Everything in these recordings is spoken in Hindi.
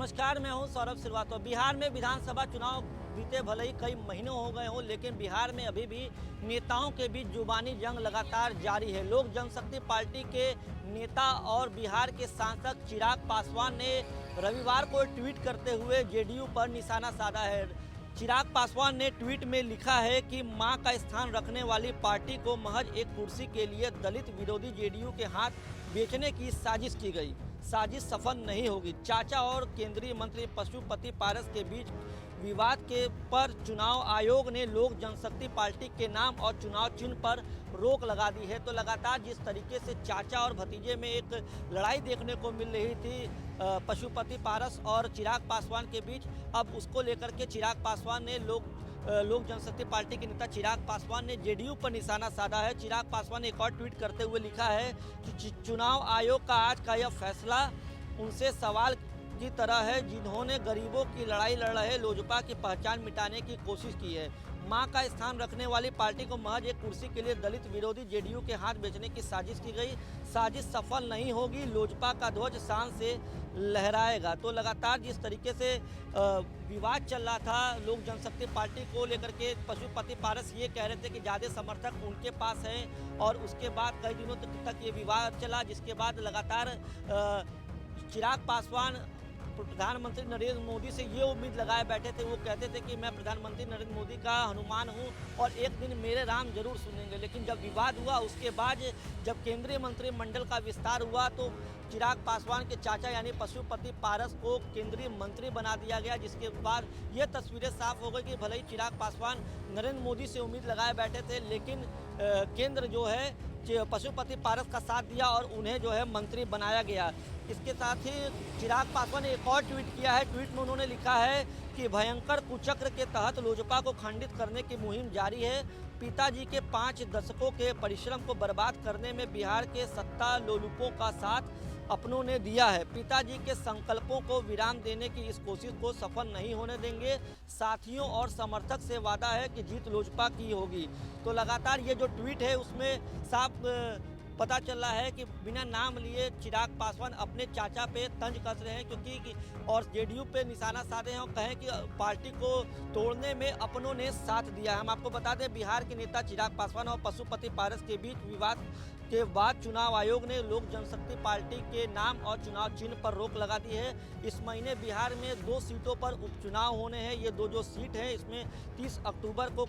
नमस्कार, मैं हूं सौरभ श्रीवास्तव। बिहार में विधानसभा चुनाव बीते भले ही कई महीनों हो गए हों, लेकिन बिहार में अभी भी नेताओं के बीच जुबानी जंग लगातार जारी है। लोक जनशक्ति पार्टी के नेता और बिहार के सांसद चिराग पासवान ने रविवार को ट्वीट करते हुए जेडीयू पर निशाना साधा है। चिराग पासवान ने ट्वीट में लिखा है कि मां का स्थान रखने वाली पार्टी को महज एक कुर्सी के लिए दलित विरोधी जेडीयू के हाथ बेचने की साजिश की गई। साजिश सफल नहीं होगी। चाचा और केंद्रीय मंत्री पशुपति पारस के बीच विवाद के पर चुनाव आयोग ने लोक जनशक्ति पार्टी के नाम और चुनाव चिन्ह पर रोक लगा दी है। तो लगातार जिस तरीके से चाचा और भतीजे में एक लड़ाई देखने को मिल रही थी पशुपति पारस और चिराग पासवान के बीच, अब उसको लेकर के चिराग पासवान ने लोक जनशक्ति पार्टी के नेता चिराग पासवान ने जेडीयू पर निशाना साधा है। चिराग पासवान ने एक और ट्वीट करते हुए लिखा है कि चुनाव आयोग का आज का यह फैसला उनसे सवाल की तरह है जिन्होंने गरीबों की लड़ाई लड़ रहे लोजपा की पहचान मिटाने की कोशिश की है। मां का स्थान रखने वाली पार्टी को महज एक कुर्सी के लिए दलित विरोधी जेडीयू के हाथ बेचने की साजिश की गई। साजिश सफल नहीं होगी। लोजपा का ध्वज शान से लहराएगा। तो लगातार जिस तरीके से विवाद चल रहा था लोक जनशक्ति पार्टी को लेकर के, पशुपति पारस ये कह रहे थे कि ज़्यादा समर्थक उनके पास हैं और उसके बाद कई दिनों तक ये विवाद चला, जिसके बाद लगातार चिराग पासवान प्रधानमंत्री नरेंद्र मोदी से ये उम्मीद लगाए बैठे थे। वो कहते थे कि मैं प्रधानमंत्री नरेंद्र मोदी का हनुमान हूं और एक दिन मेरे राम जरूर सुनेंगे। लेकिन जब विवाद हुआ उसके बाद जब केंद्रीय मंत्रिमंडल का विस्तार हुआ तो चिराग पासवान के चाचा यानी पशुपति पारस को केंद्रीय मंत्री बना दिया गया, जिसके बाद ये तस्वीरें साफ हो गई कि भले ही चिराग पासवान नरेंद्र मोदी से उम्मीद लगाए बैठे थे, लेकिन केंद्र जो है पशुपति पारस का साथ दिया और उन्हें जो है मंत्री बनाया गया। इसके साथ ही चिराग पासवान ने एक और ट्वीट किया है। ट्वीट में उन्होंने लिखा है कि भयंकर कुचक्र के तहत लोजपा को खंडित करने की मुहिम जारी है। पिताजी के 5 दशकों के परिश्रम को बर्बाद करने में बिहार के सत्ता लोलुपों का साथ अपनों ने दिया है। पिताजी के संकल्पों को विराम देने की इस कोशिश को सफल नहीं होने देंगे। साथियों और समर्थक से वादा है कि जीत लोजपा की होगी। तो लगातार ये जो ट्वीट है उसमें साफ पता चल रहा है कि बिना नाम लिए चिराग पासवान अपने चाचा पे तंज कस रहे हैं, क्योंकि और जेडीयू पे निशाना साधे हैं और कहें कि पार्टी को तोड़ने में अपनों ने साथ दिया। हम आपको बता दें, बिहार के नेता चिराग पासवान और पशुपति पारस के बीच विवाद के बाद चुनाव आयोग ने लोक जनशक्ति पार्टी के नाम और चुनाव चिन्ह पर रोक लगा दी है। इस महीने बिहार में 2 सीटों पर उपचुनाव होने हैं। ये जो सीट है इसमें 30 अक्टूबर को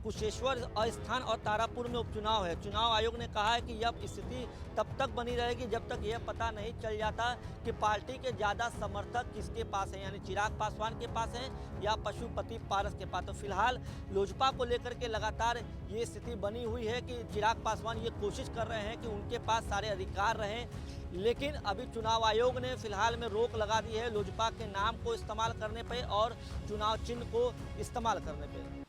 कुशेश्वर स्थान और तारापुर में उपचुनाव है। चुनाव आयोग ने कहा है कि यह स्थिति तब तक बनी रहेगी जब तक यह पता नहीं चल जाता कि पार्टी के ज़्यादा समर्थक किसके पास हैं, यानी चिराग पासवान के पास हैं या पशुपति पारस के पास। तो फिलहाल लोजपा को लेकर के लगातार ये स्थिति बनी हुई है कि चिराग पासवान ये कोशिश कर रहे हैं कि उनके पास सारे अधिकार रहें, लेकिन अभी चुनाव आयोग ने फिलहाल में रोक लगा दी है लोजपा के नाम को इस्तेमाल करने पर और चुनाव चिन्ह को इस्तेमाल करने पर।